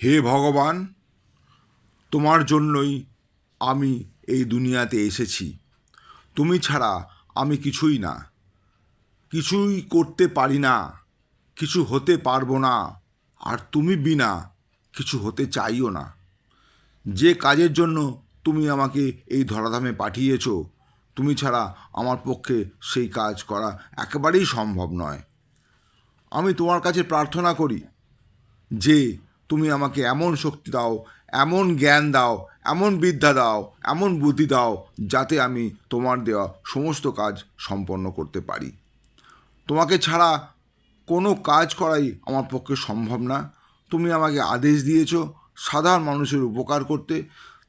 হে ভগবান, তোমার জন্যই আমি এই দুনিয়াতে এসেছি। তুমি ছাড়া আমি কিছুই না, কিছুই করতে পারি না, কিছু হতে পারবো না। আর তুমি বিনা কিছু হতে চাইও না। যে কাজের জন্য তুমি আমাকে এই ধরাধামে পাঠিয়েছো, তুমি ছাড়া আমার পক্ষে সেই কাজ করা একেবারেই সম্ভব নয়। আমি তোমার কাছে প্রার্থনা করি যে তুমি আমাকে এমন শক্তি দাও, এমন জ্ঞান দাও, এমন বিদ্যা দাও, এমন বুদ্ধি দাও, যাতে আমি তোমার দেওয়া সমস্ত কাজ সম্পন্ন করতে পারি। তোমাকে ছাড়া কোনো কাজ করাই আমার পক্ষে সম্ভব না। তুমি আমাকে আদেশ দিয়েছো সাধারণ মানুষের উপকার করতে,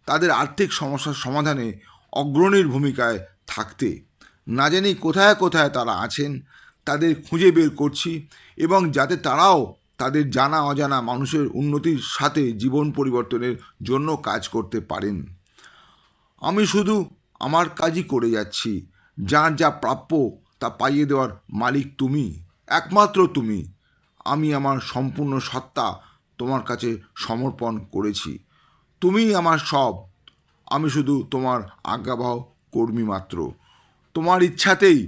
তাদের আর্থিক সমস্যার সমাধানে অগ্রণীর ভূমিকায় থাকতে। না জানি কোথায় কোথায় তারা আছেন, তাদের খুঁজে বের করছি, এবং যাতে তারাও তাদের জানা অজানা মানুষের উন্নতির সাথে জীবন পরিবর্তনের জন্য কাজ করতে পারেন। আমি শুধু আমার কাজই করে যাচ্ছি। যার যা প্রাপ্য তা পাইয়ে দেওয়ার মালিক তুমি, একমাত্র তুমি। আমি আমার সম্পূর্ণ সত্তা তোমার কাছে সমর্পণ করেছি। তুমিই আমার সব। আমি শুধু তোমার আজ্ঞাবহ কর্মী মাত্র। তোমার ইচ্ছাতেই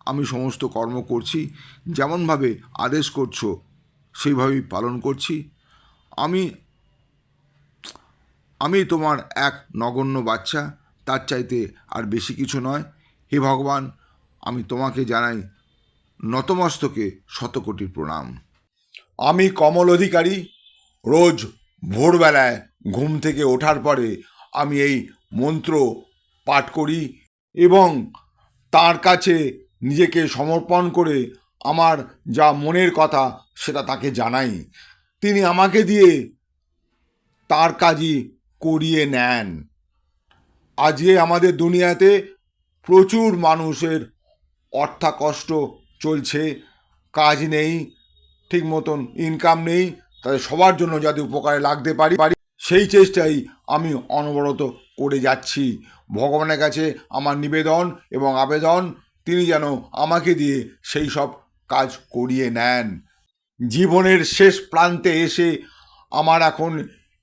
আমি সমস্ত কর্ম করছি। যেমনভাবে আদেশ করছো সেইভাবেই পালন করছি। আমি আমি তোমার এক নগণ্য বাচ্চা, তার চাইতে আর বেশি কিছু নয়। হে ভগবান, আমি তোমাকে জানাই নতমস্তকে শতকোটি প্রণাম। আমি কমল অধিকারী। রোজ ভোরবেলায় ঘুম থেকে ওঠার পরে আমি এই মন্ত্র পাঠ করি এবং তার কাছে নিজেকে সমর্পণ করে আমার যা মনের কথা সেটা তাকে জানাই। তিনি আমাকে দিয়ে তার কাজই করিয়ে নেন। আজকে আমাদের দুনিয়াতে প্রচুর মানুষের অর্থাকষ্ট চলছে, কাজ নেই, ঠিক মতন ইনকাম নেই, তাদের সবার জন্য যাতে উপকারে লাগতে পারি সেই চেষ্টাই আমি অনবরত করে যাচ্ছি। ভগবানের কাছে আমার নিবেদন এবং আবেদন, তিনি যেন আমাকে দিয়ে সেই সব কাজ করিয়ে নেন। জীবনের শেষ প্রান্তে এসে আমার এখন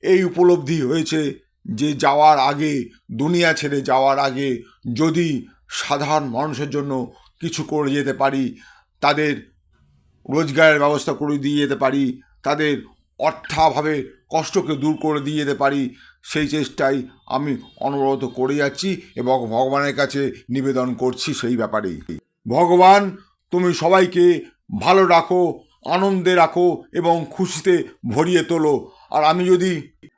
এই উপলব্ধি হয়েছে যে যাওয়ার আগে, দুনিয়া ছেড়ে যাওয়ার আগে যদি সাধারণ মানুষের জন্য কিছু করে যেতে পারি, তাদের রোজগারের ব্যবস্থা করে দিয়ে যেতে পারি, তাদের অর্থাভাবে কষ্টকে দূর করে দিয়ে যেতে পারি, সেই চেষ্টাই আমি অনবরত করে যাচ্ছি এবং ভগবানের কাছে নিবেদন করছি সেই ব্যাপারেই। ভগবান, তুমি সবাইকে ভালো রাখো, আনন্দে রাখো এবং খুশিতে ভরিয়ে তোলো। আর আমি যদি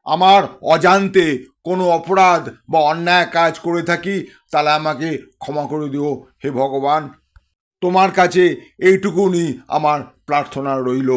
আমার অজান্তে কোনো অপরাধ বা অন্যায় কাজ করে থাকি, তাহলে আমাকে ক্ষমা করে দিও হে ভগবান। তোমার কাছে এইটুকুনি আমার প্রার্থনা রইল।